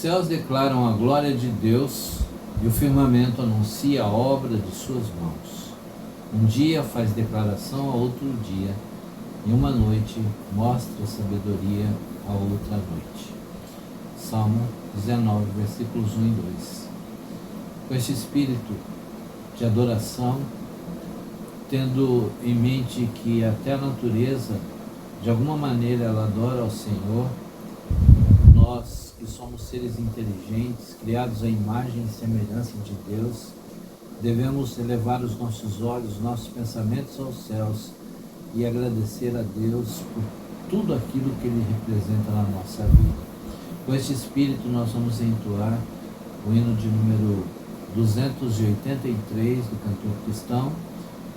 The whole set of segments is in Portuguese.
céus declaram a glória de Deus e o firmamento anuncia a obra de suas mãos. Um dia faz declaração a outro dia, e uma noite mostra sabedoria a outra noite. Salmo 19, versículos 1 e 2. Com este espírito de adoração, tendo em mente que até a natureza, de alguma maneira, ela adora ao Senhor, nós que somos seres inteligentes, criados à imagem e semelhança de Deus, devemos elevar os nossos olhos, nossos pensamentos aos céus e agradecer a Deus por tudo aquilo que Ele representa na nossa vida. Com este espírito nós vamos entoar o hino de número 283 do cantor cristão.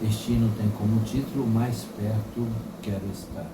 Este hino tem como título Mais Perto Quero Estar.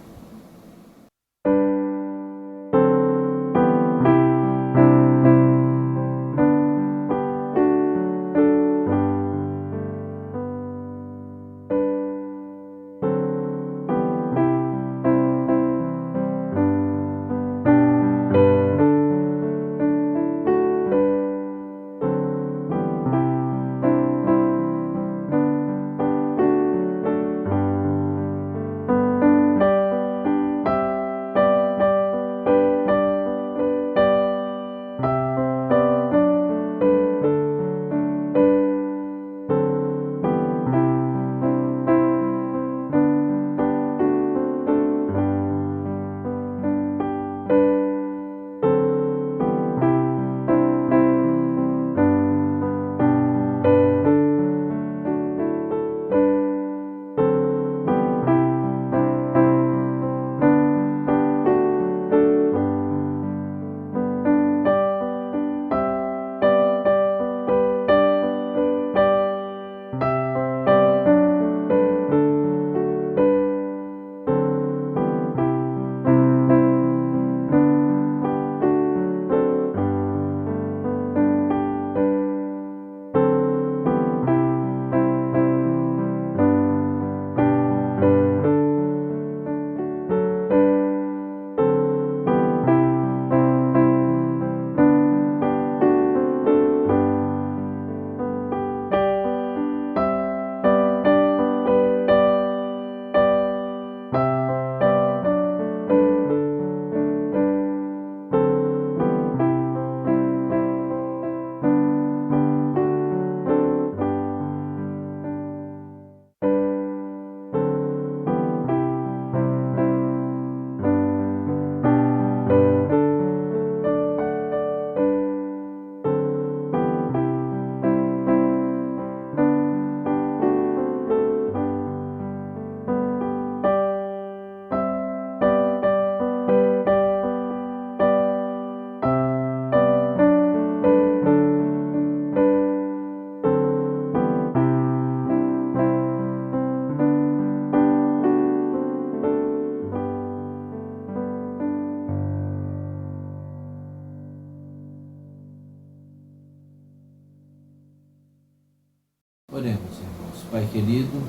Oremos, irmãos. Pai querido,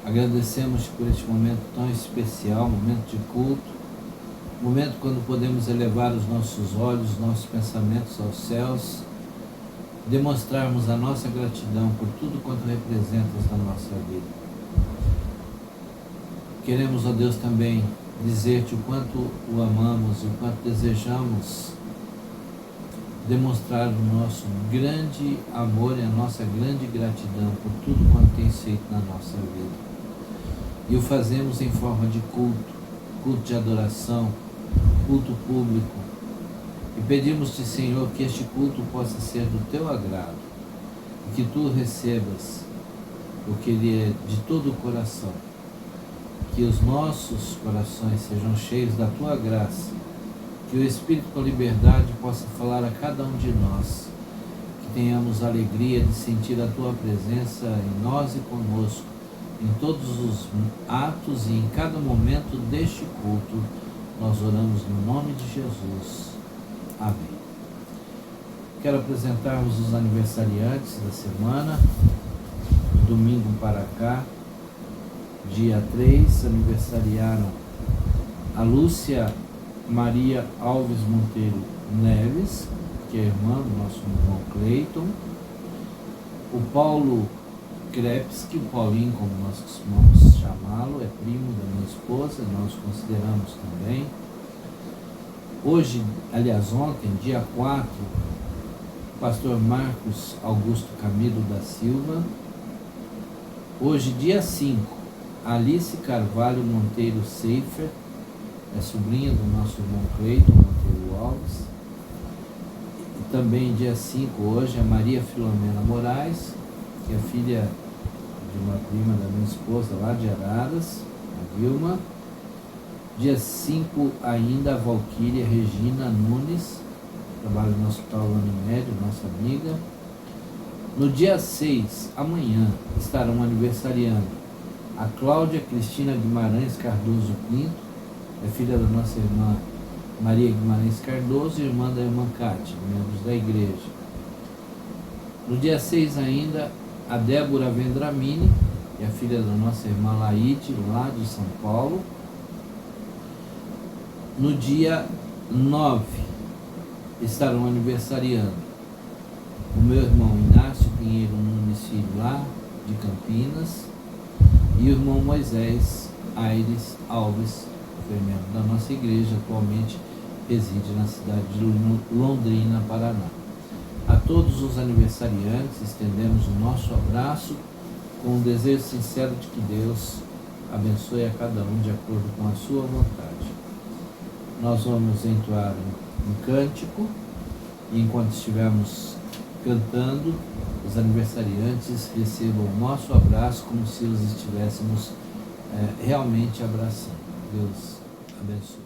agradecemos por este momento tão especial, momento de culto, momento quando podemos elevar os nossos olhos, nossos pensamentos aos céus, demonstrarmos a nossa gratidão por tudo quanto representas na nossa vida. Queremos, ó Deus, também dizer-te o quanto o amamos e o quanto desejamos demonstrar o nosso grande amor e a nossa grande gratidão por tudo quanto tens feito na nossa vida. E o fazemos em forma de culto, culto de adoração, culto público. E pedimos-te, Senhor, que este culto possa ser do teu agrado e que tu recebas o que ele é de todo o coração. Que os nossos corações sejam cheios da tua graça, que o Espírito com liberdade possa falar a cada um de nós, que tenhamos a alegria de sentir a tua presença em nós e conosco, em todos os atos e em cada momento deste culto. Nós oramos no nome de Jesus. Amém. Quero apresentar-vos os aniversariantes da semana, do domingo para cá. Dia 3, aniversariaram a Lúcia Maria Alves Monteiro Neves, que é irmã do nosso irmão Cleiton, o Paulo Krepski, o Paulinho, como nós costumamos chamá-lo, é primo da minha esposa, nós consideramos também. Hoje, aliás, ontem, dia 4, o pastor Marcos Augusto Camilo da Silva. Hoje, dia 5, Alice Carvalho Monteiro Seifer, é sobrinha do nosso irmão Cleiton Monteiro Alves. E também, dia 5, hoje, a Maria Filomena Moraes, que é filha de uma prima da minha esposa lá de Araras, a Vilma. Dia 5 ainda a Valquíria Regina Nunes, trabalha no Hospital Unimed, nossa amiga. No dia 6, amanhã, estarão aniversariando a Cláudia Cristina Guimarães Cardoso Pinto, é filha da nossa irmã Maria Guimarães Cardoso e irmã da irmã Cátia, membros da igreja. No dia 6 ainda, a Débora Vendramini, que é filha da nossa irmã Laide, lá de São Paulo. No dia 9, estarão aniversariando o meu irmão Inácio Pinheiro Nunes Filho, lá de Campinas, e o irmão Moisés Aires Alves, que é membro da nossa igreja, atualmente reside na cidade de Londrina, Paraná. A todos os aniversariantes, estendemos o nosso abraço com o desejo sincero de que Deus abençoe a cada um de acordo com a sua vontade. Nós vamos entoar um cântico e enquanto estivermos cantando, os aniversariantes recebam o nosso abraço como se os estivéssemos realmente abraçando. Deus abençoe.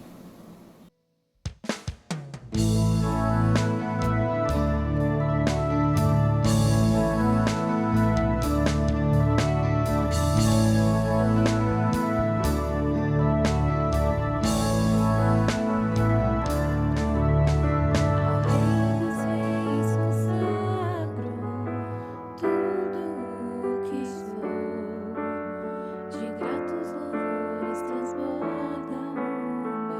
De gratos louvores transborda o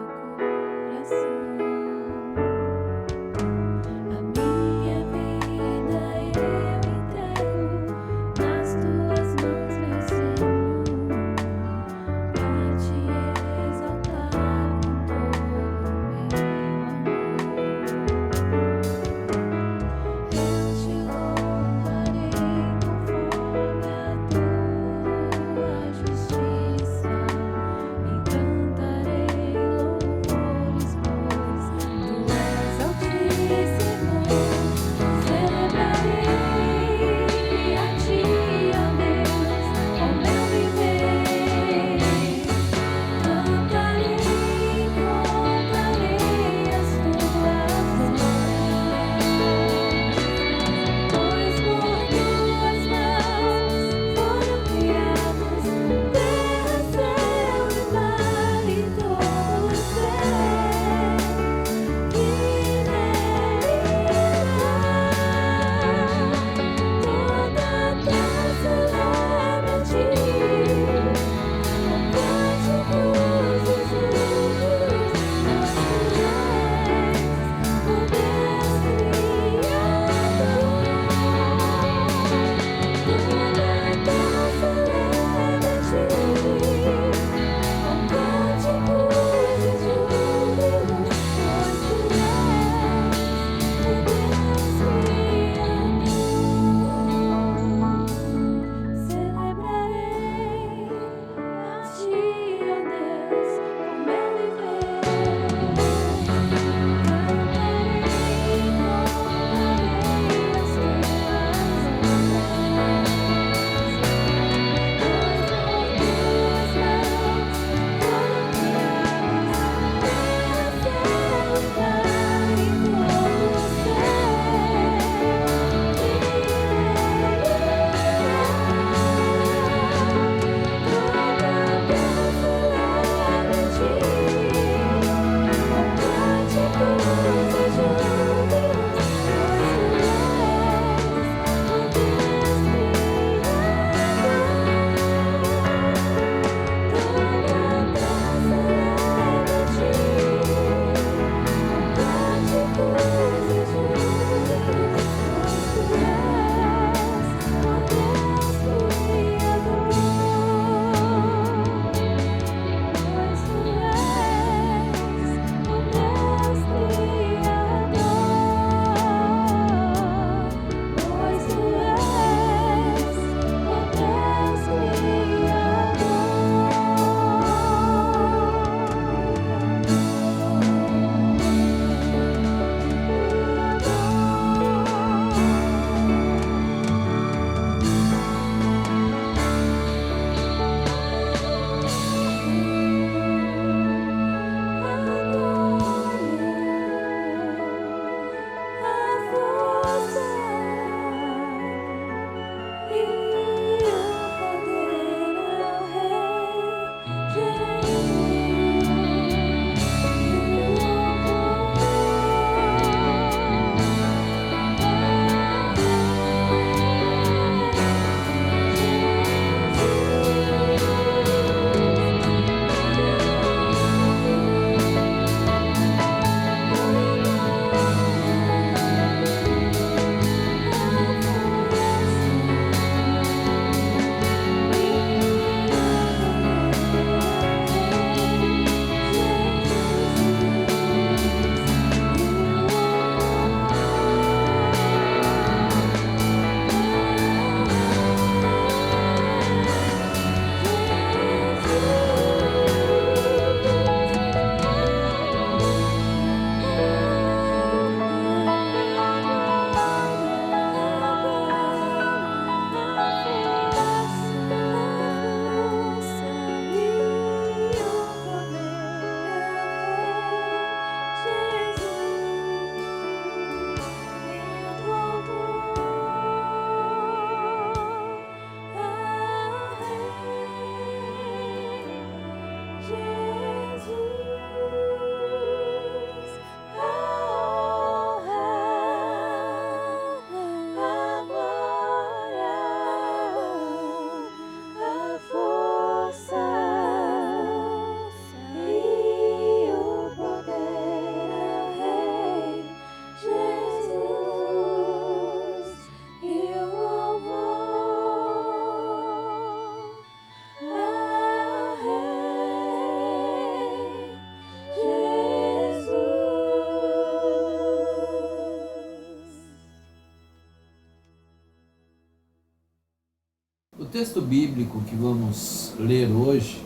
texto bíblico que vamos ler hoje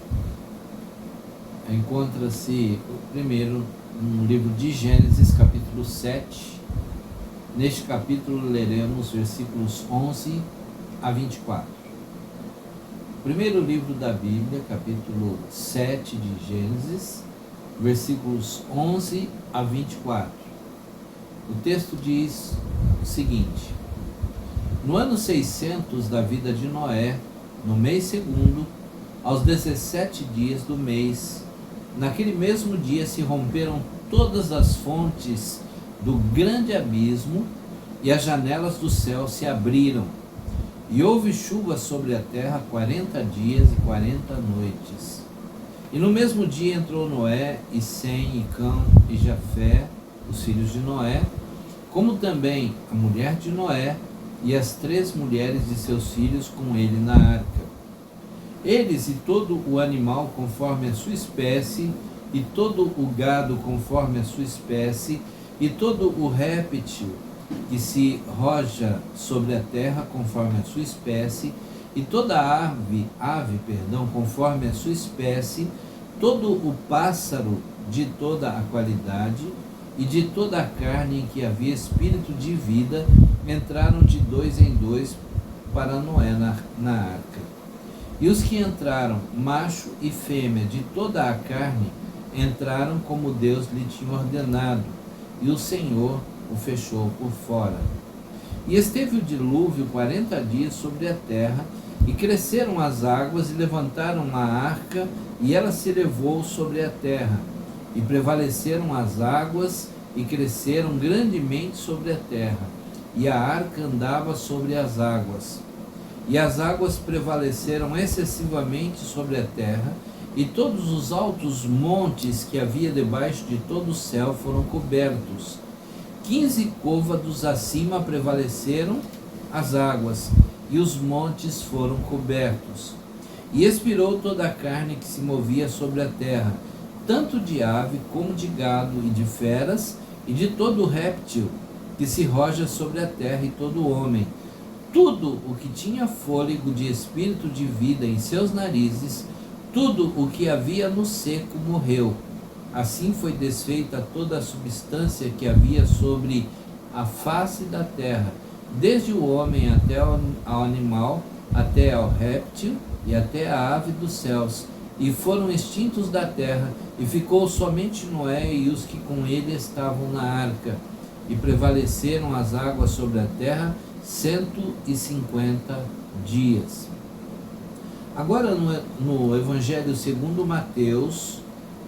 encontra-se primeiro no livro de Gênesis, capítulo 7. Neste capítulo leremos versículos 11 a 24. Primeiro livro da Bíblia, capítulo 7 de Gênesis, versículos 11 a 24. O texto diz o seguinte: no ano 600 da vida de Noé, no mês segundo, aos 17 dias do mês, naquele mesmo dia se romperam todas as fontes do grande abismo e as janelas do céu se abriram. E houve chuva sobre a terra 40 dias e 40 noites. E no mesmo dia entrou Noé, e Sem, e Cão, e Jafé, os filhos de Noé, como também a mulher de Noé, e as 3 mulheres de seus filhos com ele na arca. Eles e todo o animal conforme a sua espécie, e todo o gado conforme a sua espécie, e todo o réptil que se roja sobre a terra conforme a sua espécie, e toda ave conforme a sua espécie, todo o pássaro de toda a qualidade, e de toda a carne em que havia espírito de vida, entraram de 2 em 2 para Noé na arca. E os que entraram, macho e fêmea de toda a carne, entraram como Deus lhe tinha ordenado, e o Senhor o fechou por fora. E esteve o dilúvio 40 dias sobre a terra, e cresceram as águas, e levantaram a arca, e ela se elevou sobre a terra. E prevaleceram as águas, e cresceram grandemente sobre a terra, e a arca andava sobre as águas. E as águas prevaleceram excessivamente sobre a terra, e todos os altos montes que havia debaixo de todo o céu foram cobertos. 15 côvados acima prevaleceram as águas, e os montes foram cobertos. E expirou toda a carne que se movia sobre a terra, tanto de ave como de gado e de feras, e de todo réptil que se roja sobre a terra, e todo homem. Tudo o que tinha fôlego de espírito de vida em seus narizes, tudo o que havia no seco morreu. Assim foi desfeita toda a substância que havia sobre a face da terra, desde o homem até ao animal, até ao réptil e até a ave dos céus, e foram extintos da terra, e ficou somente Noé e os que com ele estavam na arca, e prevaleceram as águas sobre a terra 150 dias. Agora no Evangelho segundo Mateus,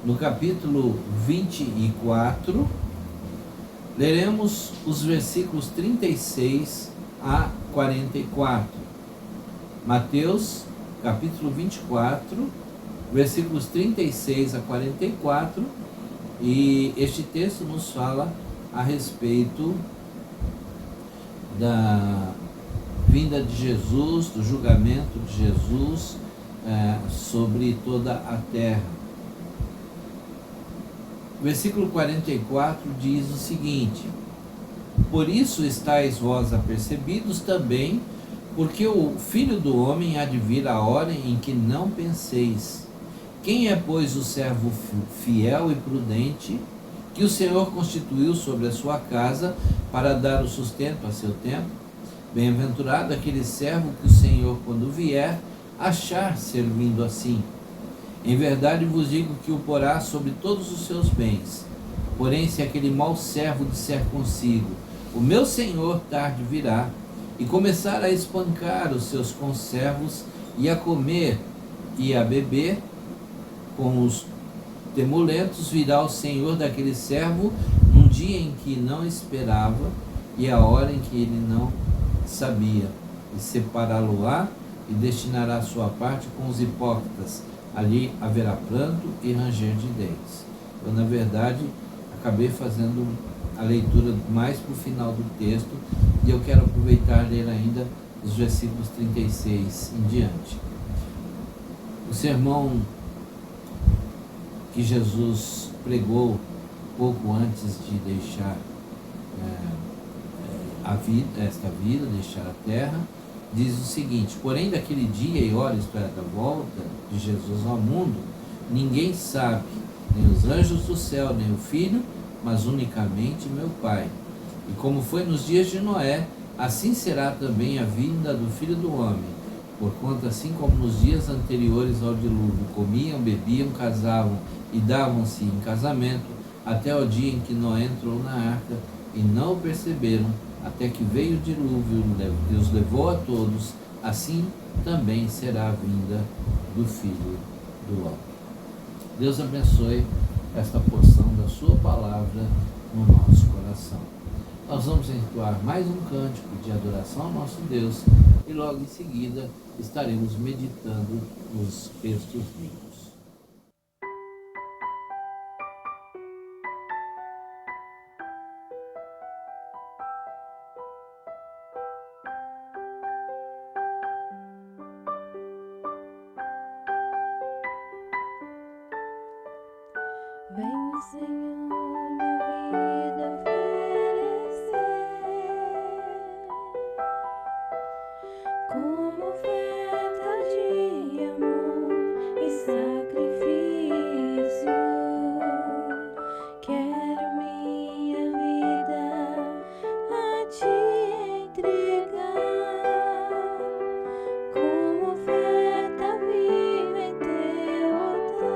no capítulo 24, leremos os versículos 36 a 44. Mateus, capítulo 24, versículos 36 a 44, e este texto nos fala a respeito da vinda de Jesus, do julgamento de Jesus sobre toda a terra. Versículo 44 diz o seguinte: por isso estáis vós apercebidos também, porque o Filho do Homem há de vir a hora em que não penseis. Quem é, pois, o servo fiel e prudente, que o Senhor constituiu sobre a sua casa para dar o sustento a seu tempo? Bem-aventurado aquele servo que o Senhor, quando vier, achar servindo assim. Em verdade vos digo que o porá sobre todos os seus bens. Porém, se aquele mau servo disser consigo: o meu Senhor tarde virá, e começar a espancar os seus conservos, e a comer e a beber com os temulentos, virá o Senhor daquele servo num dia em que não esperava, e a hora em que ele não sabia, e separá-lo-á, e destinará a sua parte com os hipócritas. Ali haverá pranto e ranger de dentes. Eu, na verdade, acabei fazendo a leitura mais para o final do texto, e eu quero aproveitar e ler ainda os versículos 36 em diante. O sermão que Jesus pregou pouco antes de deixar esta vida, deixar a terra, diz o seguinte: porém daquele dia e hora, isto é, da volta de Jesus ao mundo, ninguém sabe, nem os anjos do céu, nem o Filho, mas unicamente meu Pai. E como foi nos dias de Noé, assim será também a vinda do Filho do Homem. Porquanto assim como nos dias anteriores ao dilúvio, comiam, bebiam, casavam e davam-se em casamento, até o dia em que Noé entrou na arca, e não o perceberam, até que veio o dilúvio e os levou a todos, assim também será a vinda do Filho do Homem. Deus abençoe esta porção da sua palavra no nosso coração. Nós vamos entoar mais um cântico de adoração ao nosso Deus e logo em seguida estaremos meditando nos textos bíblicos. Vem, Senhor, minha vida oferecer como oferta de amor e sacrifício. Quero minha vida a te entregar como oferta viva em teu altar.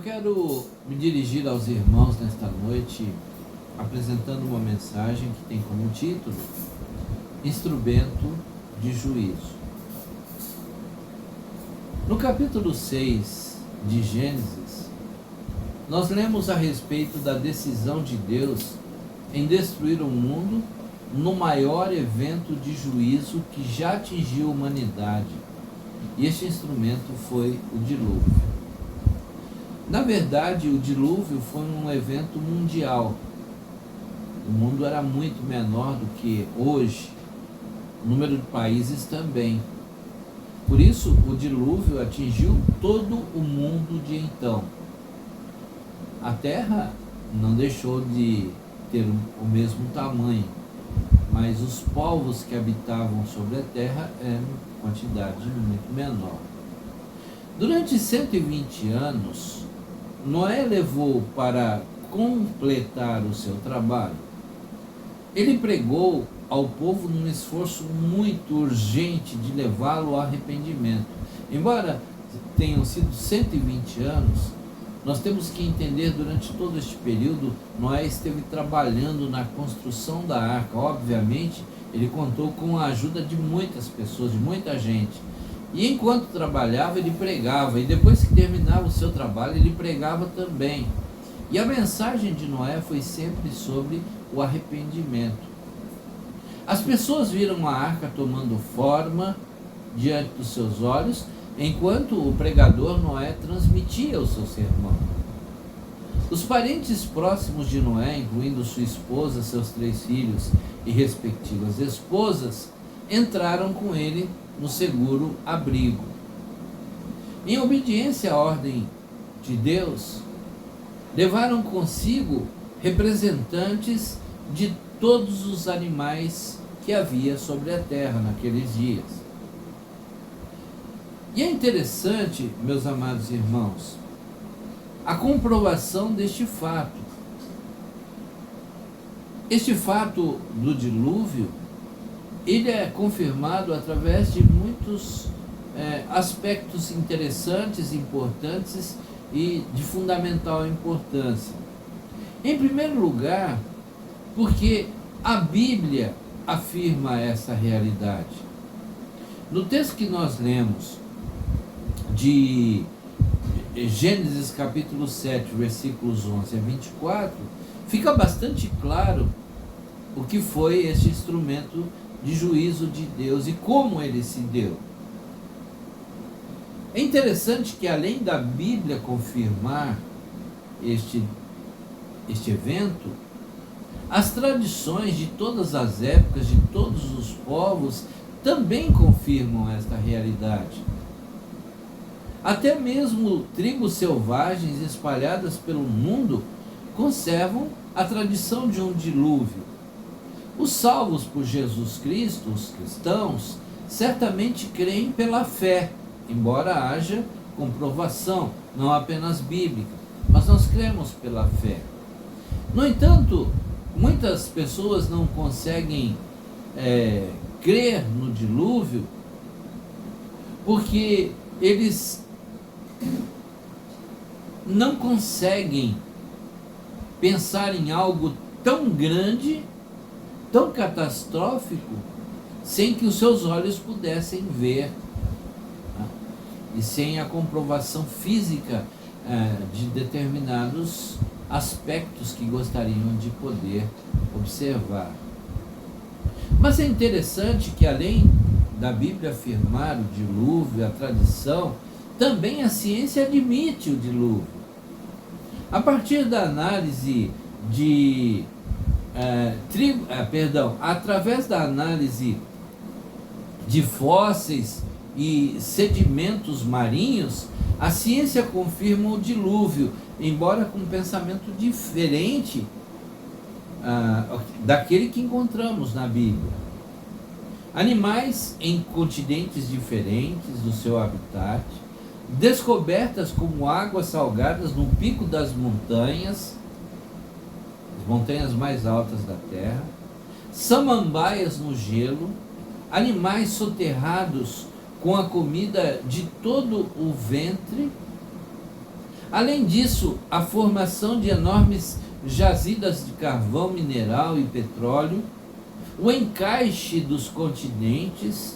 quero me dirigir aos irmãos nesta noite apresentando uma mensagem que tem como título Instrumento de Juízo. No capítulo 6 de Gênesis, nós lemos a respeito da decisão de Deus em destruir o mundo no maior evento de juízo que já atingiu a humanidade. E este instrumento foi o dilúvio. Na verdade, o dilúvio foi um evento mundial. O mundo era muito menor do que hoje, o número de países também. Por isso, o dilúvio atingiu todo o mundo de então. A terra não deixou de ter o mesmo tamanho, mas os povos que habitavam sobre a terra eram quantidade muito menor. Durante 120 anos, Noé levou para completar o seu trabalho. Ele pregou ao povo num esforço muito urgente de levá-lo ao arrependimento. Embora tenham sido 120 anos, nós temos que entender durante todo este período, Noé esteve trabalhando na construção da arca. Obviamente, ele contou com a ajuda de muitas pessoas, de muita gente. E enquanto trabalhava, ele pregava. E depois que terminava o seu trabalho, ele pregava também. E a mensagem de Noé foi sempre sobre o arrependimento. As pessoas viram a arca tomando forma diante dos seus olhos, enquanto o pregador Noé transmitia o seu sermão. Os parentes próximos de Noé, incluindo sua esposa, seus 3 filhos e respectivas esposas, entraram com ele no seguro abrigo. Em obediência à ordem de Deus, levaram consigo representantes de todos os animais que havia sobre a terra naqueles dias. E é interessante, meus amados irmãos, a comprovação deste fato. Este fato do dilúvio, ele é confirmado através de muitos aspectos interessantes, importantes e de fundamental importância. Em primeiro lugar, porque a Bíblia afirma essa realidade. No texto que nós lemos de Gênesis capítulo 7, versículos 11 a 24, fica bastante claro o que foi este instrumento de juízo de Deus e como ele se deu. É interessante que, além da Bíblia confirmar este evento, as tradições de todas as épocas, de todos os povos, também confirmam esta realidade. Até mesmo tribos selvagens espalhadas pelo mundo conservam a tradição de um dilúvio. Os salvos por Jesus Cristo, os cristãos, certamente creem pela fé, embora haja comprovação, não apenas bíblica, mas nós cremos pela fé. No entanto, muitas pessoas não conseguem crer no dilúvio porque eles não conseguem pensar em algo tão grande, tão catastrófico, sem que os seus olhos pudessem ver, e sem a comprovação física de determinados aspectos que gostariam de poder observar. Mas é interessante que, além da Bíblia afirmar o dilúvio, a tradição, também a admite o dilúvio. A partir da análise através da análise de fósseis e sedimentos marinhos, a ciência confirma o dilúvio, embora com um pensamento diferente daquele que encontramos na Bíblia. Animais em continentes diferentes do seu habitat, descobertas como águas salgadas no pico das montanhas, as montanhas mais altas da Terra, samambaias no gelo, animais soterrados com a comida de todo o ventre, Além disso, a formação de enormes jazidas de carvão mineral e petróleo, o encaixe dos continentes,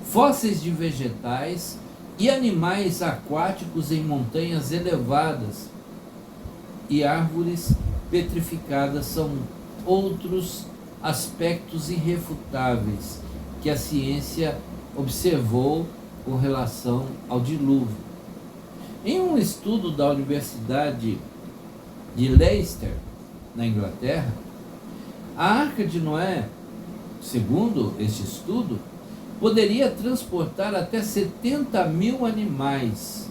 fósseis de vegetais e animais aquáticos em montanhas elevadas e árvores petrificadas são outros aspectos irrefutáveis que a ciência observou com relação ao dilúvio. Em um estudo da Universidade de Leicester, na Inglaterra, a Arca de Noé, segundo este estudo, poderia transportar até 70 mil animais,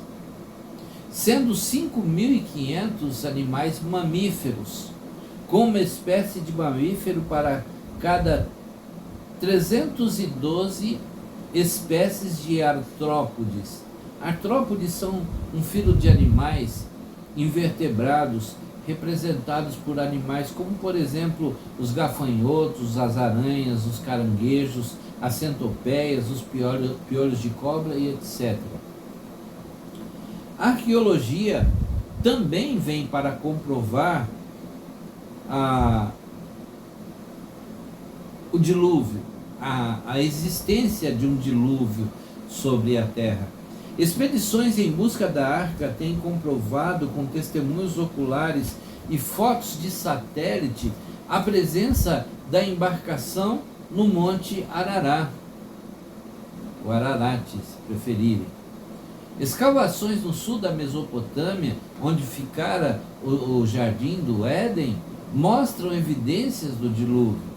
sendo 5.500 animais mamíferos, com uma espécie de mamífero para cada 312 espécies de artrópodes. Artrópodes são um filo de animais invertebrados representados por animais como, por exemplo, os gafanhotos, as aranhas, os caranguejos, as centopeias, os piolhos de cobra e etc. A arqueologia também vem para comprovar o dilúvio, a existência de um dilúvio sobre a Terra. Expedições em busca da arca têm comprovado com testemunhos oculares e fotos de satélite a presença da embarcação no Monte Ararat, o Ararat, se preferirem. Escavações no sul da Mesopotâmia, onde ficara o jardim do Éden, mostram evidências do dilúvio.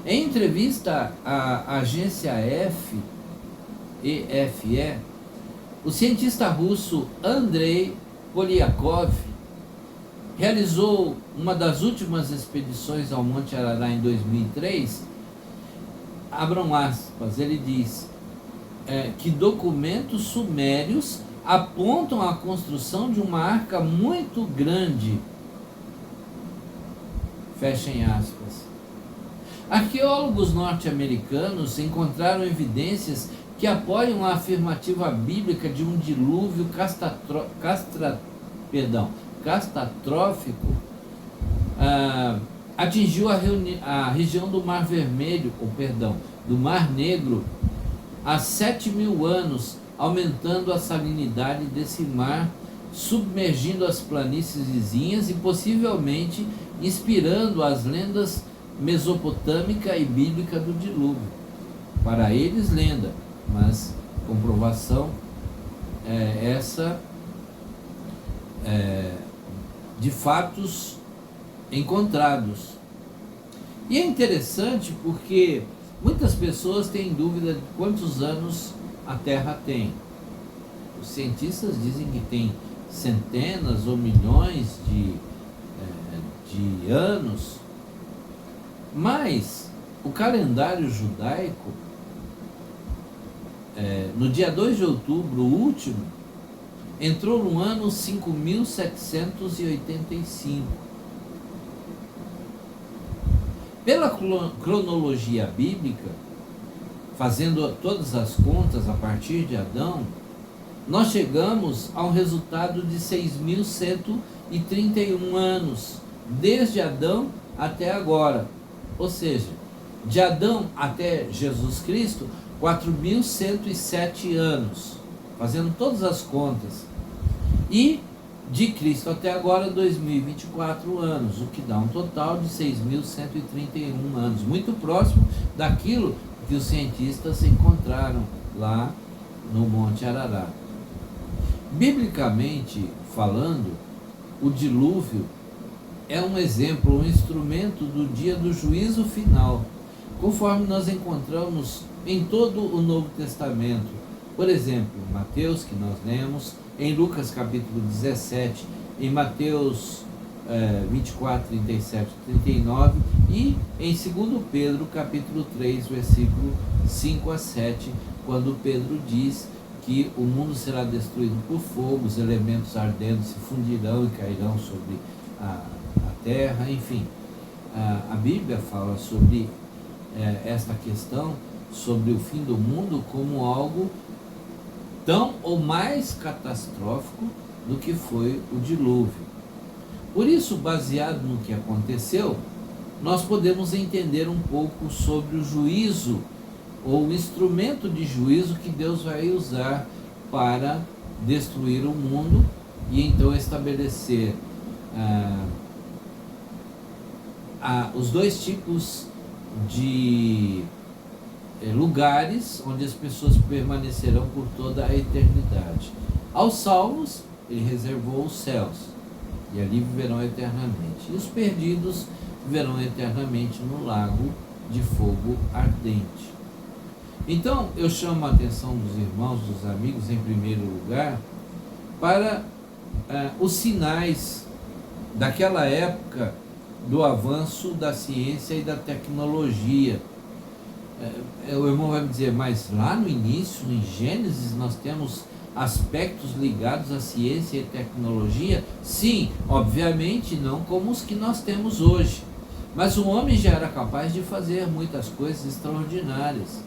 Em entrevista à agência EFE, o cientista russo Andrei Polyakov realizou uma das últimas expedições ao Monte Ararat em 2003. Abram aspas, ele diz que documentos sumérios apontam a construção de uma arca muito grande. Fechem aspas. Arqueólogos norte-americanos encontraram evidências que apoiam a afirmativa bíblica de um dilúvio catastrófico atingiu a região do Mar Vermelho, do Mar Negro, há 7.000 anos, aumentando a salinidade desse mar, submergindo as planícies vizinhas e possivelmente inspirando as lendas mesopotâmica e bíblica do dilúvio. Para eles, lenda, mas comprovação de fatos encontrados. E é interessante porque muitas pessoas têm dúvida de quantos anos a Terra tem. Os cientistas dizem que tem centenas ou milhões de anos, mas o calendário judaico, no dia 2 de outubro, o último, entrou no ano 5.785. Pela cronologia bíblica, fazendo todas as contas a partir de Adão, nós chegamos a um resultado de 6.131 anos, desde Adão até agora. Ou seja, de Adão até Jesus Cristo, 4.107 anos, fazendo todas as contas. E de Cristo até agora, 2024 anos, o que dá um total de 6.131 anos, muito próximo daquilo que os cientistas encontraram lá no Monte Ararat. Biblicamente falando, o dilúvio é um exemplo, um instrumento do dia do juízo final, conforme nós encontramos em todo o Novo Testamento. Por exemplo, em Mateus, que nós lemos, em Lucas capítulo 17, em Mateus 24, 37 e 39, e em 2 Pedro capítulo 3, versículo 5 a 7, quando Pedro diz que o mundo será destruído por fogo, os elementos ardendo se fundirão e cairão sobre a terra, enfim. A Bíblia fala sobre esta questão, sobre o fim do mundo como algo tão ou mais catastrófico do que foi o dilúvio. Por isso, baseado no que aconteceu, nós podemos entender um pouco sobre o juízo, ou o instrumento de juízo que Deus vai usar para destruir o mundo e então estabelecer os dois tipos de lugares onde as pessoas permanecerão por toda a eternidade. Aos salvos, ele reservou os céus, e ali viverão eternamente. E os perdidos viverão eternamente no lago de fogo ardente. Então, eu chamo a atenção dos irmãos, dos amigos, em primeiro lugar, para os sinais daquela época do avanço da ciência e da tecnologia. O irmão vai me dizer, mas lá no início, em Gênesis, nós temos aspectos ligados à ciência e tecnologia? Sim, obviamente não como os que nós temos hoje, mas o homem já era capaz de fazer muitas coisas extraordinárias.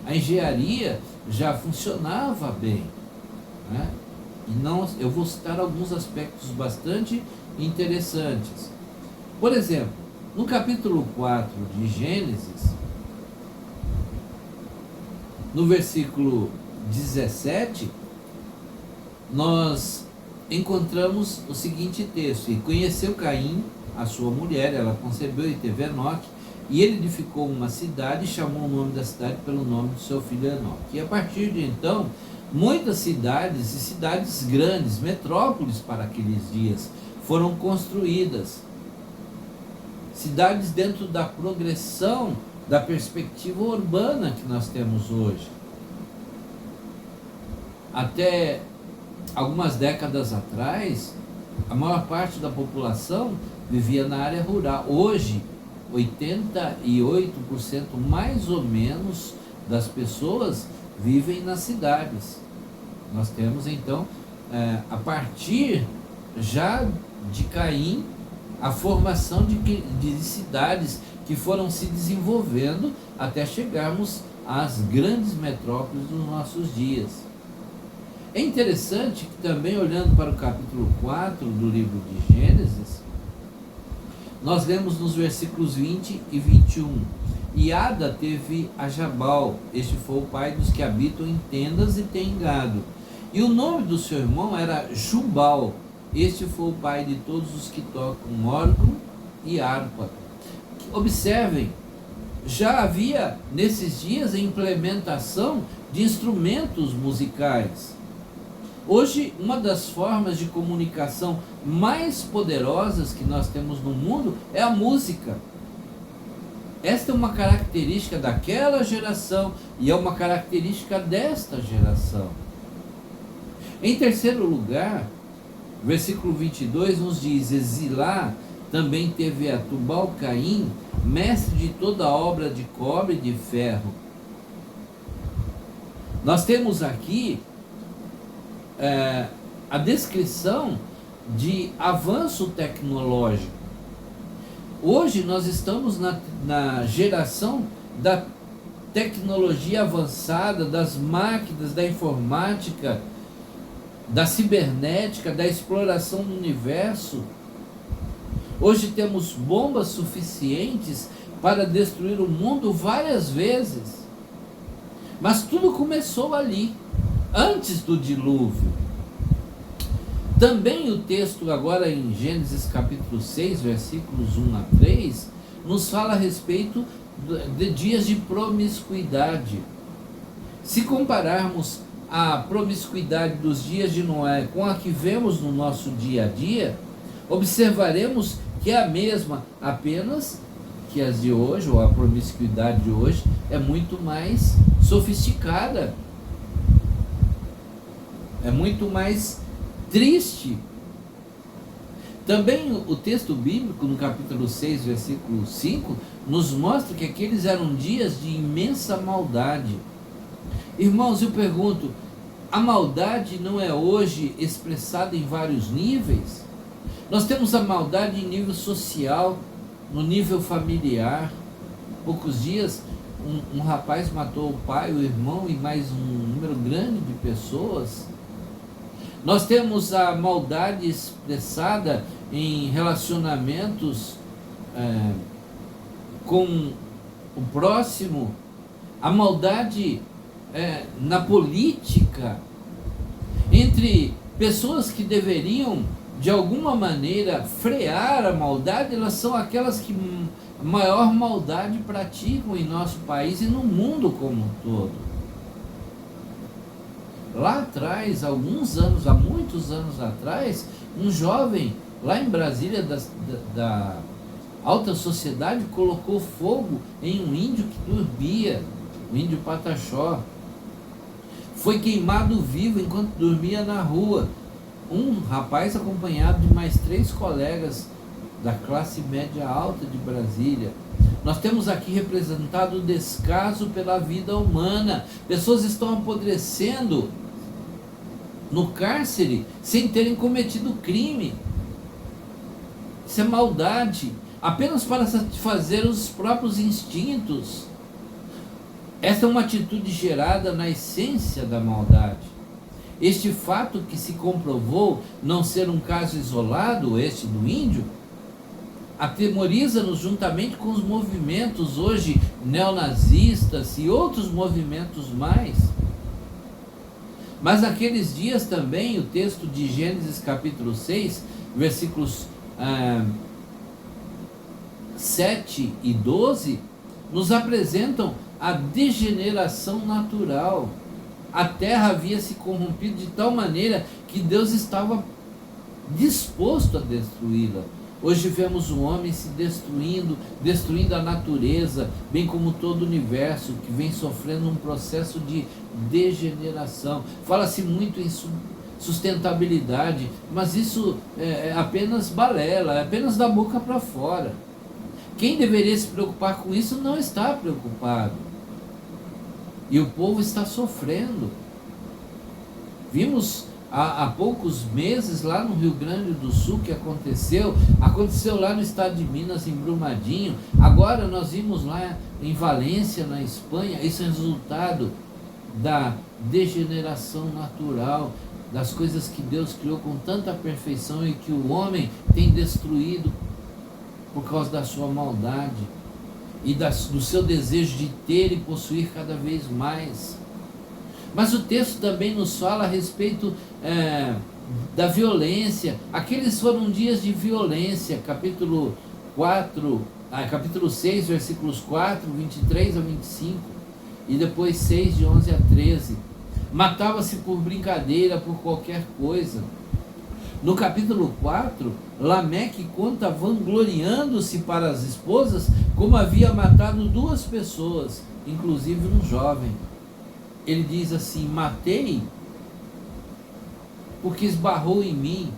A engenharia já funcionava bem, né? E não, eu vou citar alguns aspectos bastante interessantes. Por exemplo, no capítulo 4 de Gênesis, no versículo 17, nós encontramos o seguinte texto: e conheceu Caim, a sua mulher, ela concebeu e teve Enoque, e ele edificou uma cidade e chamou o nome da cidade pelo nome do seu filho Enoque. E a partir de então, muitas cidades e cidades grandes, metrópoles para aqueles dias, foram construídas. Cidades dentro da progressão da perspectiva urbana que nós temos hoje. Até algumas décadas atrás, a maior parte da população vivia na área rural. Hoje, 88% mais ou menos das pessoas vivem nas cidades. Nós temos então, a partir já de Caim, a formação de cidades que foram se desenvolvendo até chegarmos às grandes metrópoles dos nossos dias. É interessante que também, olhando para o capítulo 4 do livro de Gênesis, nós lemos nos versículos 20 e 21. E Ada teve a Jabal, este foi o pai dos que habitam em tendas e têm gado. E o nome do seu irmão era Jubal, este foi o pai de todos os que tocam órgão e harpa. Observem, já havia nesses dias a implementação de instrumentos musicais. Hoje, uma das formas de comunicação mais poderosas que nós temos no mundo é a música. Esta é uma característica daquela geração e é uma característica desta geração. Em terceiro lugar, versículo 22 nos diz: Zilá também teve a Tubal-Caim, mestre de toda a obra de cobre e de ferro. Nós temos aqui a descrição de avanço tecnológico. Hoje nós estamos na geração da tecnologia avançada, das máquinas, da informática, da cibernética, da exploração do universo. Hoje temos bombas suficientes para destruir o mundo várias vezes. Mas tudo começou ali, antes do dilúvio. Também o texto agora em Gênesis capítulo 6, versículos 1 a 3, nos fala a respeito de dias de promiscuidade. Se compararmos a promiscuidade dos dias de Noé com a que vemos no nosso dia a dia, observaremos que é a mesma, apenas que as de hoje, ou a promiscuidade de hoje, é muito mais sofisticada, é muito mais triste. Também o texto bíblico, no capítulo 6, versículo 5, nos mostra que aqueles eram dias de imensa maldade. Irmãos, eu pergunto, a maldade não é hoje expressada em vários níveis? Nós temos a maldade em nível social, no nível familiar. Poucos dias, um rapaz matou o pai, o irmão e mais um número grande de pessoas. Nós temos a maldade expressada em relacionamentos com o próximo, a maldade na política, entre pessoas que deveriam, de alguma maneira, frear a maldade. Elas são aquelas que maior maldade praticam em nosso país e no mundo como um todo. Lá atrás, há muitos anos atrás, um jovem lá em Brasília da alta sociedade colocou fogo em um índio que dormia, o índio Pataxó. Foi queimado vivo enquanto dormia na rua. Um rapaz acompanhado de mais 3 colegas da classe média alta de Brasília. Nós temos aqui representado o descaso pela vida humana. Pessoas estão apodrecendo no cárcere sem terem cometido crime. Isso é maldade, apenas para satisfazer os próprios instintos. Essa é uma atitude gerada na essência da maldade. Este fato, que se comprovou não ser um caso isolado, este do índio, atemoriza-nos juntamente com os movimentos hoje neonazistas e outros movimentos mais. Mas naqueles dias também, o texto de Gênesis capítulo 6, versículos 7 e 12, nos apresentam a degeneração natural. A terra havia se corrompido de tal maneira que Deus estava disposto a destruí-la. Hoje vemos o homem se destruindo a natureza, bem como todo o universo, que vem sofrendo um processo de degeneração. Fala-se muito em sustentabilidade, mas isso é apenas balela, é apenas da boca para fora. Quem deveria se preocupar com isso não está preocupado. E o povo está sofrendo. Vimos há poucos meses lá no Rio Grande do Sul que aconteceu lá no estado de Minas, em Brumadinho. Agora nós vimos lá em Valência, na Espanha. Isso é resultado da degeneração natural, das coisas que Deus criou com tanta perfeição e que o homem tem destruído por causa da sua maldade e do seu desejo de ter e possuir cada vez mais. Mas o texto também nos fala a respeito da violência. Aqueles foram dias de violência, capítulo 6, versículos 4, 23 a 25, e depois 6, de 11 a 13. Matava-se por brincadeira, por qualquer coisa. No capítulo 4, Lameque conta, vangloriando-se para as esposas, como havia matado 2 pessoas, inclusive um jovem. Ele diz assim: matei porque esbarrou em mim.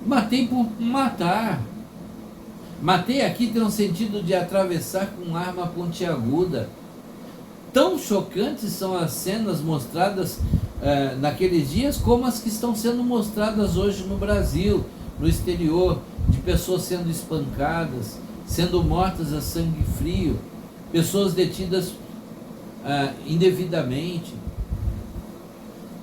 Matei por matar. Matei aqui tem um sentido de atravessar com arma pontiaguda. Tão chocantes são as cenas mostradas naqueles dias como as que estão sendo mostradas hoje no Brasil, no exterior, de pessoas sendo espancadas, sendo mortas a sangue frio, pessoas detidas indevidamente,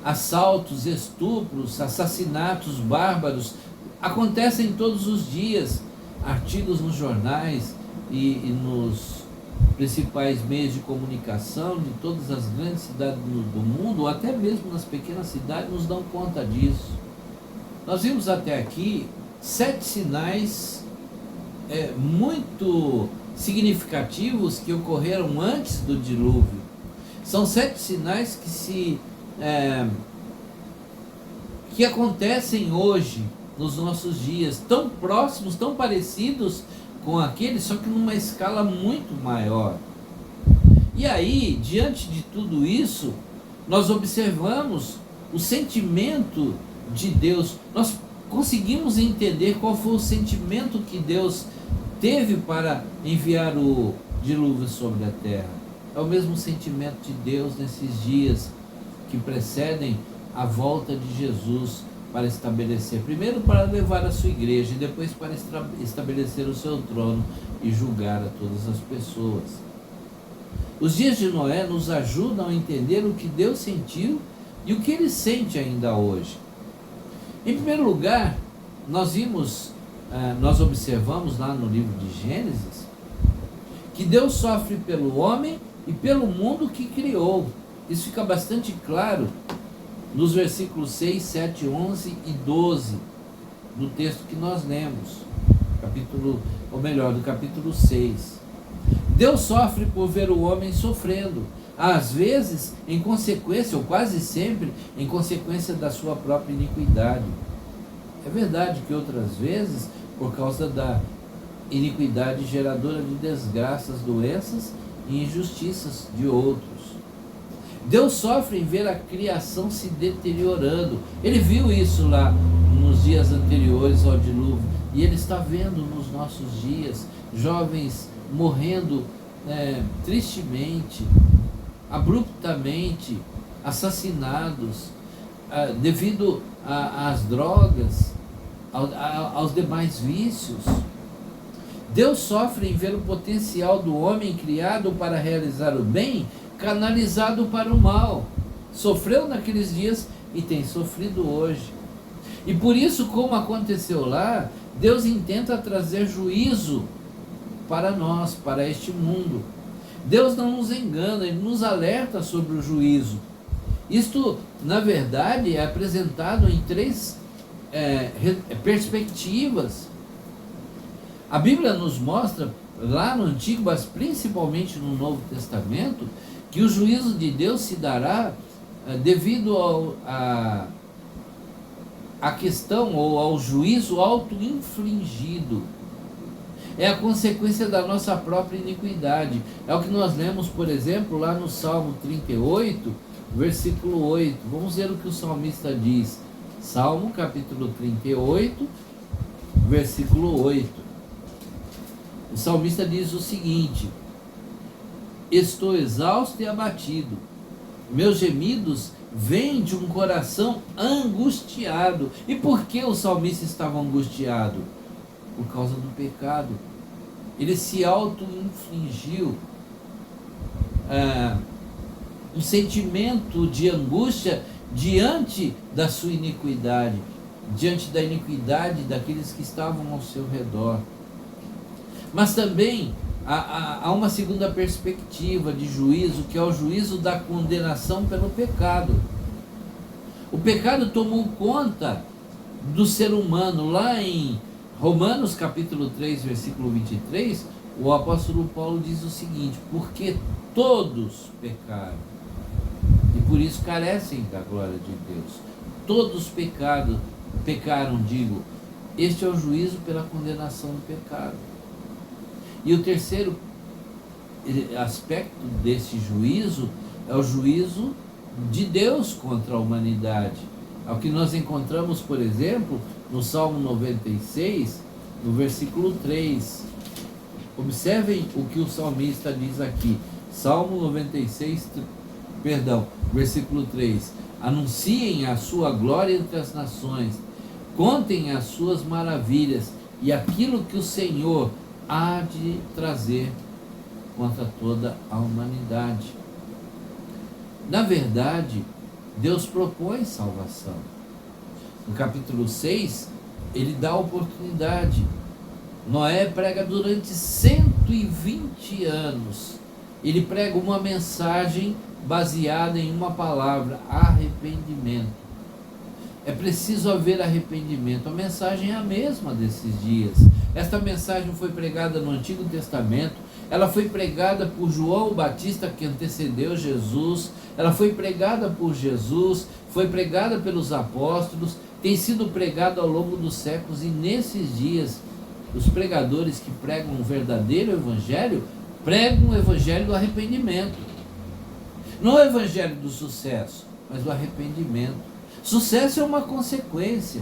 assaltos, estupros, assassinatos bárbaros acontecem todos os dias. Artigos nos jornais e nos principais meios de comunicação de todas as grandes cidades do mundo, ou até mesmo nas pequenas cidades, nos dão conta disso. Nós vimos até aqui 7 sinais muito significativos que ocorreram antes do dilúvio. São 7 sinais que acontecem hoje, nos nossos dias, tão próximos, tão parecidos com aqueles, só que numa escala muito maior. E aí, diante de tudo isso, nós observamos o sentimento de Deus. Nós conseguimos entender qual foi o sentimento que Deus teve para enviar o dilúvio sobre a terra. É o mesmo sentimento de Deus nesses dias que precedem a volta de Jesus para estabelecer, primeiro para levar a sua igreja e depois para estabelecer o seu trono e julgar a todas as pessoas. Os dias de Noé nos ajudam a entender o que Deus sentiu e o que Ele sente ainda hoje. Em primeiro lugar, nós observamos lá no livro de Gênesis que Deus sofre pelo homem e pelo mundo que criou. Isso fica bastante claro nos versículos 6, 7, 11 e 12 do texto que nós lemos, do capítulo 6. Deus sofre por ver o homem sofrendo, às vezes em consequência, ou quase sempre, em consequência da sua própria iniquidade. É verdade que outras vezes, por causa da iniquidade geradora de desgraças, doenças e injustiças de outros. Deus sofre em ver a criação se deteriorando. Ele viu isso lá nos dias anteriores ao dilúvio, e Ele está vendo nos nossos dias jovens morrendo tristemente, abruptamente, assassinados, devido às drogas, aos demais vícios. Deus sofre em ver o potencial do homem criado para realizar o bem canalizado para o mal. Sofreu naqueles dias e tem sofrido hoje. E por isso, como aconteceu lá, Deus intenta trazer juízo para nós, para este mundo. Deus não nos engana, Ele nos alerta sobre o juízo. Isto, na verdade, é apresentado em três perspectivas. A Bíblia nos mostra, lá no Antigo, mas principalmente no Novo Testamento, que o juízo de Deus se dará devido à questão ou ao juízo auto-infligido. É a consequência da nossa própria iniquidade. É o que nós lemos, por exemplo, lá no Salmo 38, versículo 8. Vamos ver o que o salmista diz. Salmo capítulo 38, versículo 8. O salmista diz o seguinte: estou exausto e abatido, meus gemidos vêm de um coração angustiado. E por que o salmista estava angustiado? Por causa do pecado. Ele se auto-infligiu um sentimento de angústia diante da sua iniquidade, diante da iniquidade daqueles que estavam ao seu redor. Mas também há uma segunda perspectiva de juízo, que é o juízo da condenação pelo pecado. O pecado tomou conta do ser humano. Lá em Romanos capítulo 3, versículo 23, o apóstolo Paulo diz o seguinte: porque todos pecaram e por isso carecem da glória de Deus. Todos pecaram, este é o juízo pela condenação do pecado. E o terceiro aspecto desse juízo é o juízo de Deus contra a humanidade. É o que nós encontramos, por exemplo, no Salmo 96, no versículo 3. Observem o que o salmista diz aqui. Salmo 96, versículo 3. Anunciem a sua glória entre as nações, contem as suas maravilhas e aquilo que o Senhor há de trazer contra toda a humanidade. Na verdade, Deus propõe salvação. No capítulo 6, ele dá oportunidade. Noé prega durante 120 anos. Ele prega uma mensagem baseada em uma palavra: arrependimento. É preciso haver arrependimento. A mensagem é a mesma desses dias. Esta mensagem foi pregada no Antigo Testamento. Ela foi pregada por João Batista, que antecedeu Jesus. Ela foi pregada por Jesus, foi pregada pelos apóstolos, tem sido pregada ao longo dos séculos. E nesses dias, os pregadores que pregam um verdadeiro evangelho, pregam o evangelho do arrependimento. Não o evangelho do sucesso, mas do arrependimento. Sucesso é uma consequência.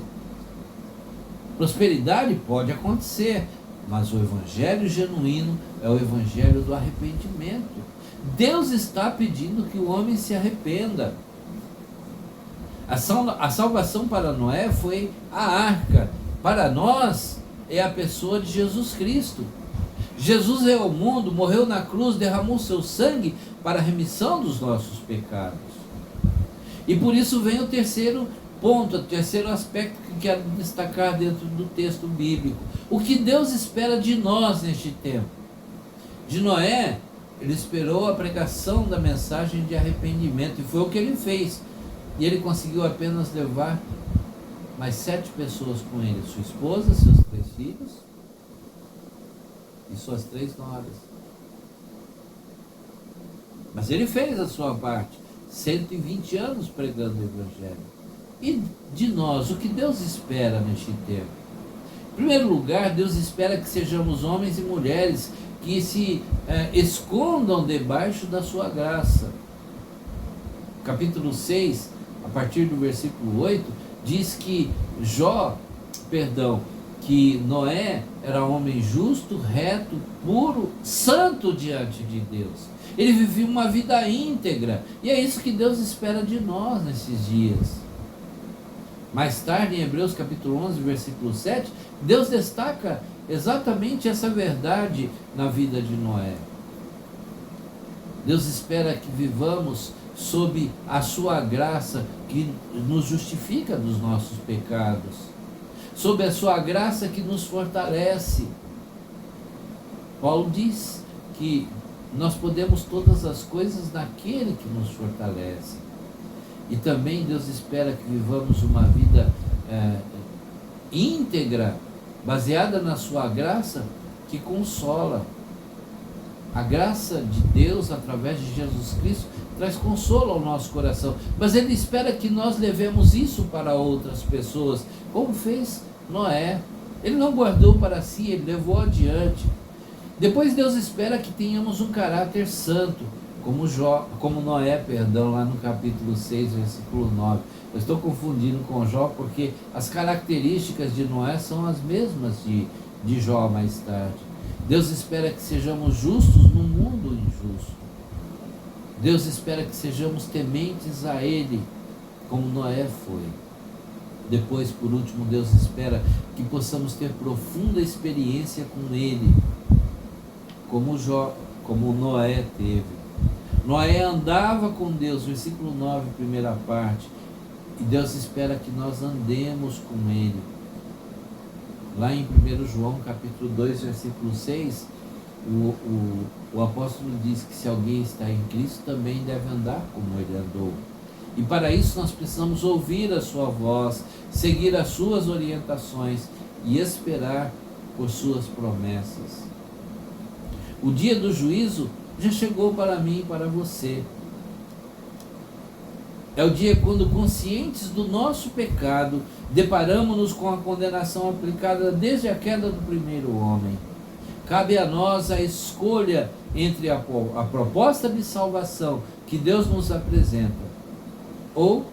Prosperidade pode acontecer, mas o evangelho genuíno é o evangelho do arrependimento. Deus está pedindo que o homem se arrependa. A salvação para Noé foi a arca. Para nós é a pessoa de Jesus Cristo. Jesus veio ao mundo, morreu na cruz, derramou seu sangue para a remissão dos nossos pecados. E por isso vem o terceiro ponto, o terceiro aspecto que quero destacar dentro do texto bíblico. O que Deus espera de nós neste tempo. De Noé, ele esperou a pregação da mensagem de arrependimento, e foi o que ele fez. E ele conseguiu apenas levar mais 7 pessoas com ele: sua esposa, seus 3 filhos e suas 3 noras. Mas ele fez a sua parte, 120 anos pregando o Evangelho. E de nós, o que Deus espera neste tempo? Em primeiro lugar, Deus espera que sejamos homens e mulheres que se escondam debaixo da sua graça. Capítulo 6, a partir do versículo 8, diz que que Noé era homem justo, reto, puro, santo diante de Deus. Ele vivia uma vida íntegra, e é isso que Deus espera de nós nesses dias. Mais tarde, em Hebreus capítulo 11, versículo 7, Deus destaca exatamente essa verdade na vida de Noé. Deus espera que vivamos sob a sua graça, que nos justifica dos nossos pecados, sob a sua graça que nos fortalece. Paulo diz que nós podemos todas as coisas naquele que nos fortalece. E também Deus espera que vivamos uma vida íntegra, baseada na sua graça, que consola. A graça de Deus, através de Jesus Cristo, traz consolo ao nosso coração. Mas Ele espera que nós levemos isso para outras pessoas, como fez Noé. Ele não guardou para si, ele levou adiante. Depois Deus espera que tenhamos um caráter santo, como Noé, lá no capítulo 6, versículo 9. Eu estou confundindo com Jó, porque as características de Noé são as mesmas de Jó mais tarde. Deus espera que sejamos justos no mundo injusto. Deus espera que sejamos tementes a Ele, como Noé foi. Depois, por último, Deus espera que possamos ter profunda experiência com Ele, como Noé teve. Noé andava com Deus, versículo 9, primeira parte, e Deus espera que nós andemos com Ele. Lá em 1 João capítulo 2, versículo 6, o apóstolo diz que se alguém está em Cristo, também deve andar como Ele andou. E para isso nós precisamos ouvir a sua voz, seguir as suas orientações e esperar por suas promessas. O dia do juízo já chegou para mim e para você. É o dia quando, conscientes do nosso pecado, deparamos-nos com a condenação aplicada desde a queda do primeiro homem. Cabe a nós a escolha entre a proposta de salvação que Deus nos apresenta ou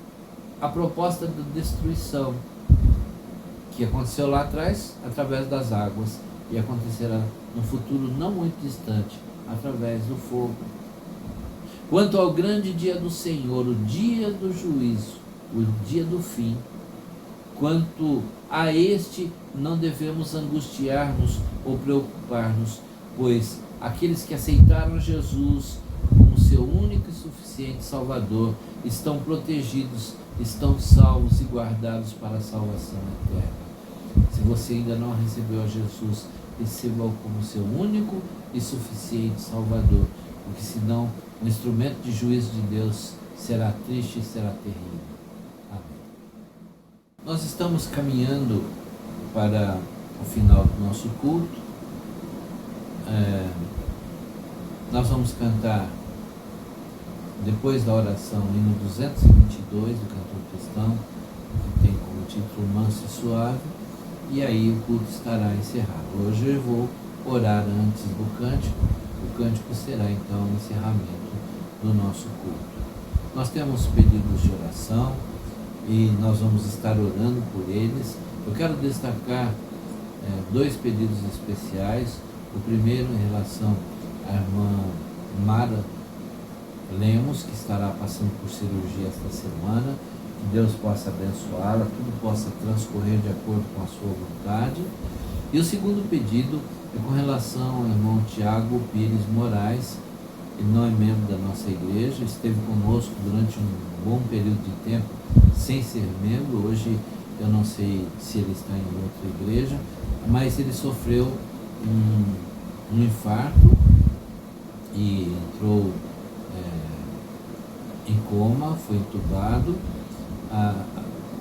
a proposta de destruição que aconteceu lá atrás através das águas e acontecerá no futuro não muito distante através do fogo. Quanto ao grande dia do Senhor, o dia do juízo, o dia do fim, quanto a este não devemos angustiar-nos ou preocupar-nos, pois aqueles que aceitaram Jesus como seu único e suficiente Salvador estão protegidos, estão salvos e guardados para a salvação eterna. Se você ainda não recebeu a Jesus, receba-o como seu único e suficiente Salvador, porque senão o instrumento de juízo de Deus será triste e será terrível. Amém. Nós estamos caminhando para o final do nosso culto. Nós vamos cantar, depois da oração, o hino 222 do cantor cristão, que tem como título Manso e Suave, e aí o culto estará encerrado. Hoje eu vou orar antes do cântico. O cântico será então o encerramento do nosso culto. Nós temos pedidos de oração e nós vamos estar orando por eles. Eu quero destacar 2 pedidos especiais. O primeiro em relação à irmã Mara Lemos, que estará passando por cirurgia esta semana. Que Deus possa abençoá-la, tudo possa transcorrer de acordo com a sua vontade. E o segundo pedido é com relação ao irmão Tiago Pires Moraes, ele não é membro da nossa igreja, esteve conosco durante um bom período de tempo sem ser membro. Hoje eu não sei se ele está em outra igreja, mas ele sofreu um infarto e entrou em coma, foi entubado.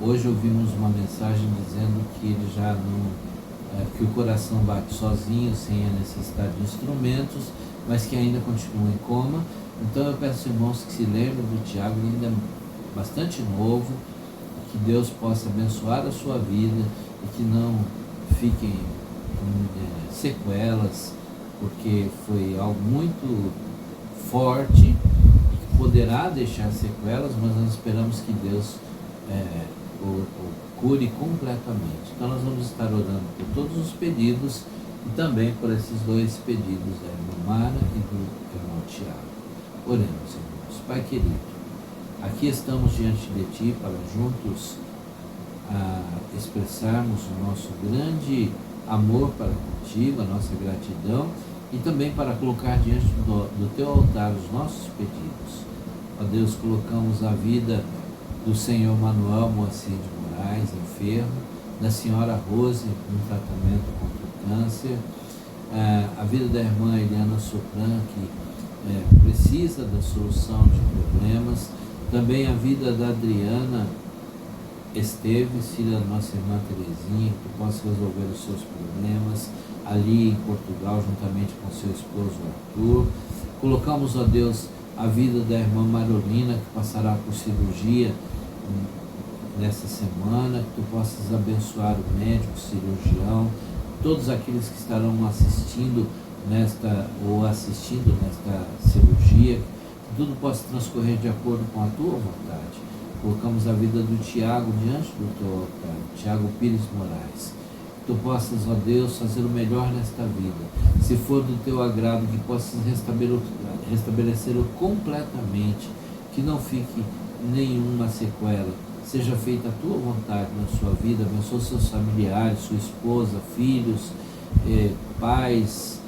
Hoje ouvimos uma mensagem dizendo que ele já não, que o coração bate sozinho, sem a necessidade de instrumentos, mas que ainda continua em coma. Então eu peço, irmãos, que se lembrem do Tiago, ele ainda é bastante novo, que Deus possa abençoar a sua vida e que não fiquem com sequelas, porque foi algo muito forte e que poderá deixar sequelas, mas nós esperamos que Deus o cure completamente. Então nós vamos estar orando por todos os pedidos e também por esses dois pedidos da irmã Mara e do irmão Tiago. Oremos, irmãos. Pai querido, aqui estamos diante de Ti para juntos expressarmos o nosso grande amor para contigo, a nossa gratidão, e também para colocar diante do Teu altar os nossos pedidos. Ó Deus, colocamos a vida do Senhor Manuel Moacir de Moraes, enfermo, da senhora Rose, em tratamento contra o câncer, a vida da irmã Eliana Sopran, que precisa da solução de problemas, também a vida da Adriana Esteves, filha da nossa irmã Terezinha, que possa resolver os seus problemas ali em Portugal, juntamente com seu esposo Arthur. Colocamos, ó Deus, a vida da irmã Marolina, que passará por cirurgia nessa semana, que Tu possas abençoar o médico, o cirurgião, todos aqueles que estarão assistindo nesta cirurgia, que tudo possa transcorrer de acordo com a Tua vontade. Colocamos a vida do Tiago diante do Teu altar, Tiago Pires Moraes. Que Tu possas, ó Deus, fazer o melhor nesta vida. Se for do Teu agrado, que possas restabelecê-lo completamente, que não fique nenhuma sequela. Seja feita a Tua vontade na sua vida. Abençoa seus familiares, sua esposa, filhos, pais,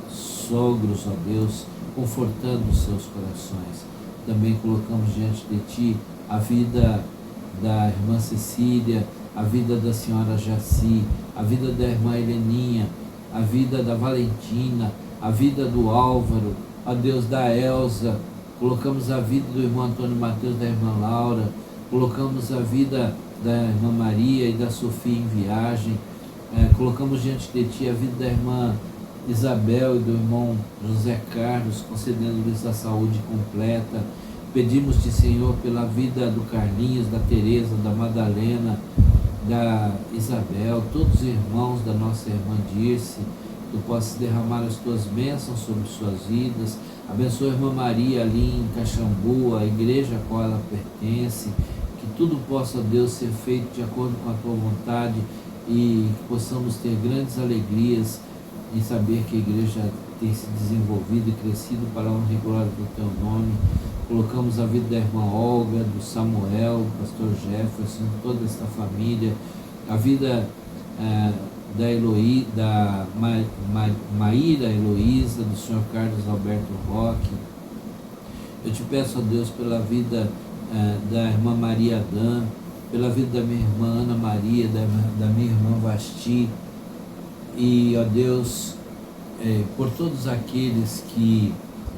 sogros, ó Deus, confortando os seus corações. Também colocamos diante de Ti a vida da irmã Cecília, a vida da senhora Jaci, a vida da irmã Heleninha, a vida da Valentina, a vida do Álvaro, a Deus da Elza. Colocamos a vida do irmão Antônio Mateus, da irmã Laura, colocamos a vida da irmã Maria e da Sofia em viagem, colocamos diante de Ti a vida da irmã Isabel e do irmão José Carlos, concedendo-lhes a saúde completa. Pedimos-te, Senhor, pela vida do Carlinhos, da Tereza, da Madalena, da Isabel, todos os irmãos da nossa irmã Dirce. Tu possas derramar as Tuas bênçãos sobre suas vidas. Abençoa a irmã Maria ali em Caxambu, a igreja a qual ela pertence. Que tudo possa, Deus, ser feito de acordo com a Tua vontade e que possamos ter grandes alegrias em saber que a igreja tem se desenvolvido e crescido para a honra e glória do Teu nome. Colocamos a vida da irmã Olga, do Samuel, do pastor Jefferson, toda esta família, a vida da Maíra Heloísa, do senhor Carlos Alberto Roque. Eu te peço, ó Deus, pela vida da irmã Maria Adã, pela vida da minha irmã Ana Maria, da minha irmã Vasti, e, ó Deus, por todos aqueles que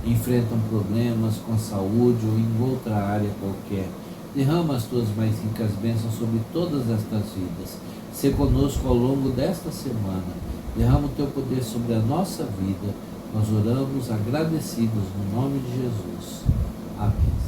enfrentam problemas com a saúde ou em outra área qualquer. Derrama as Tuas mais ricas bênçãos sobre todas estas vidas. Sê conosco ao longo desta semana. Derrama o Teu poder sobre a nossa vida. Nós oramos agradecidos no nome de Jesus. Amém.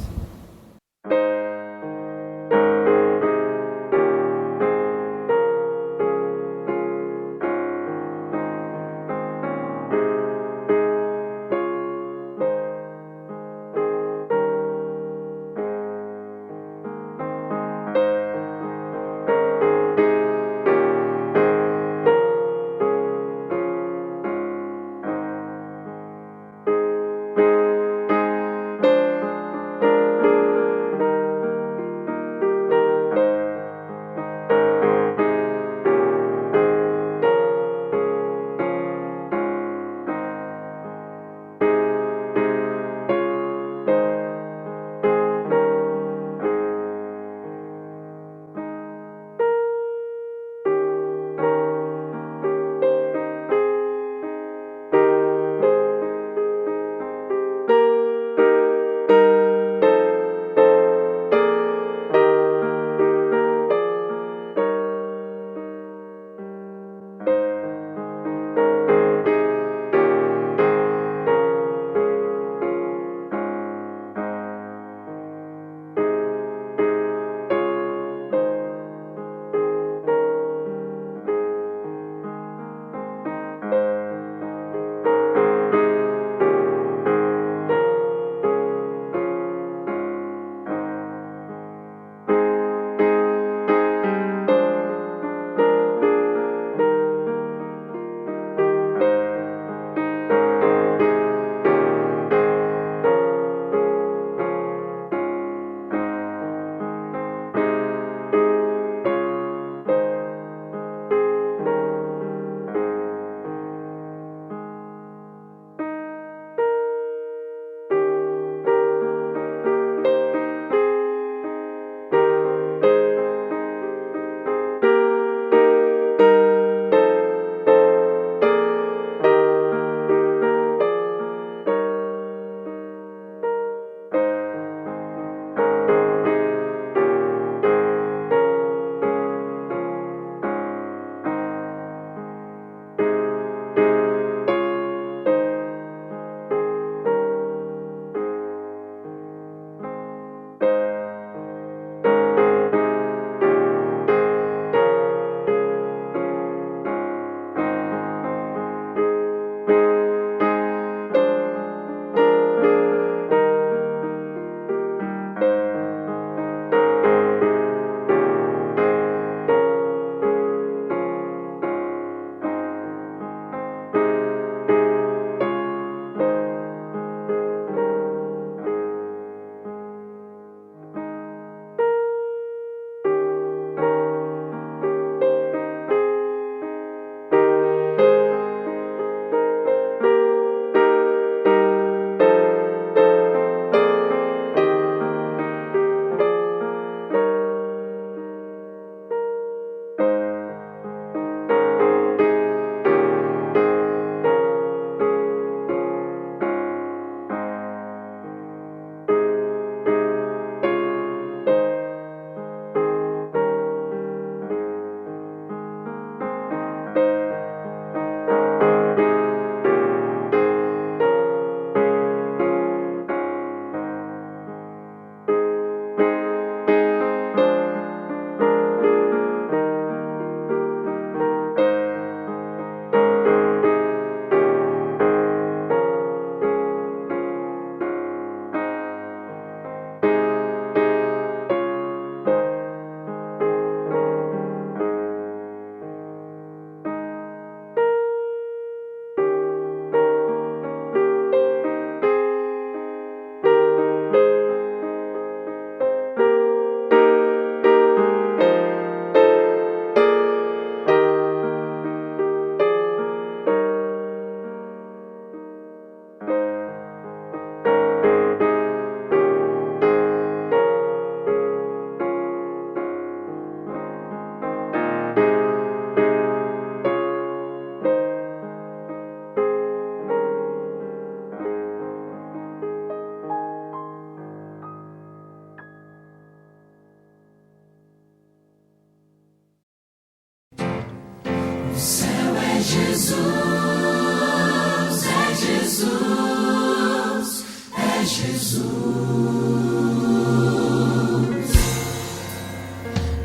Jesus.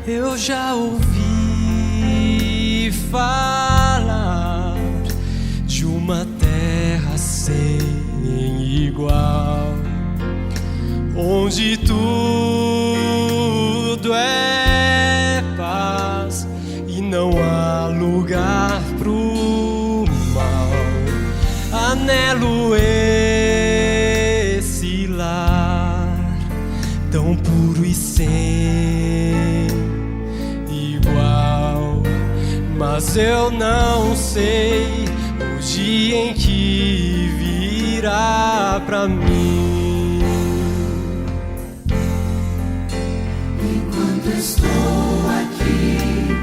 Eu já ouvi falar de uma terra sem igual, onde tudo é paz e não há lugar pro mal. Anelo esse lar tão puro e sem igual, mas eu não sei o dia em que virá pra mim. Enquanto estou aqui,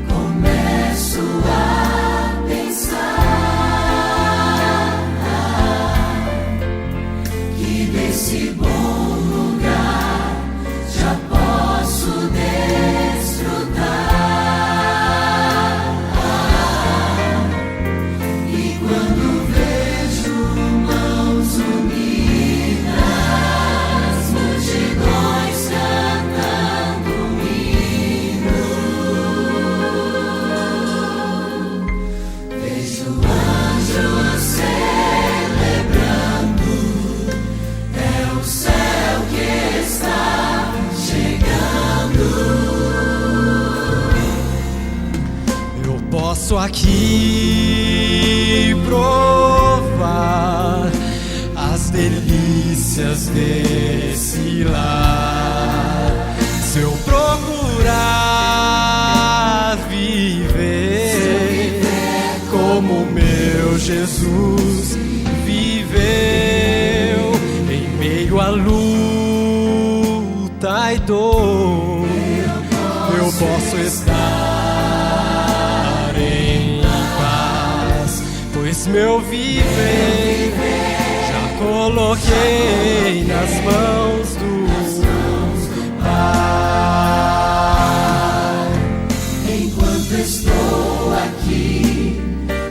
começo a pensar que desse bom lugar já posso desfrutar. E quando vejo mãos unidas, multidões cantando um hino, vejo anjos celebrando, é o céu que está chegando. Eu posso aqui provar as delícias desse lar, se eu procurar viver como meu Jesus viveu, em meio à luta e dor. Eu posso estar em paz, pois meu viver já coloquei nas mãos do Pai. Enquanto estou aqui,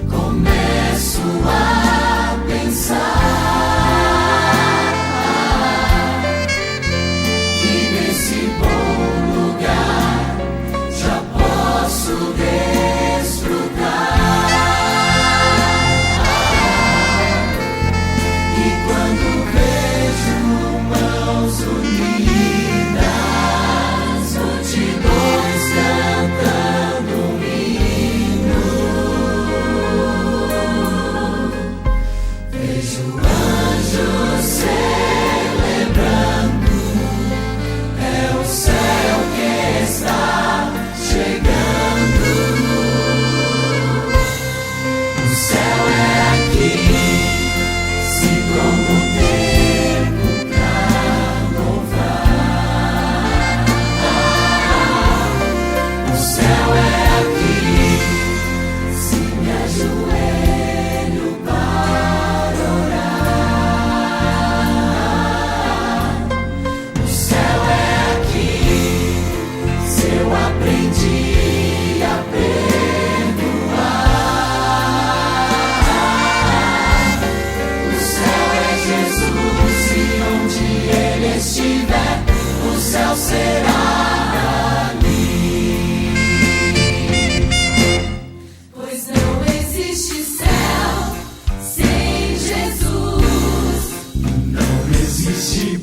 começo a pensar que nesse bom lugar já posso desfrutar. E quando vejo mãos unidas, multidões cantando um hino, vejo anjos celebrando, é o céu que está chegando. O céu é aqui, se como tempo pra louvar. O céu é aqui, se me ajoelho para orar. O céu é aqui, se eu aprendi a perdoar. O céu é Jesus, e onde Ele estiver, o céu será ali. Pois não existe céu sem Jesus. Não existe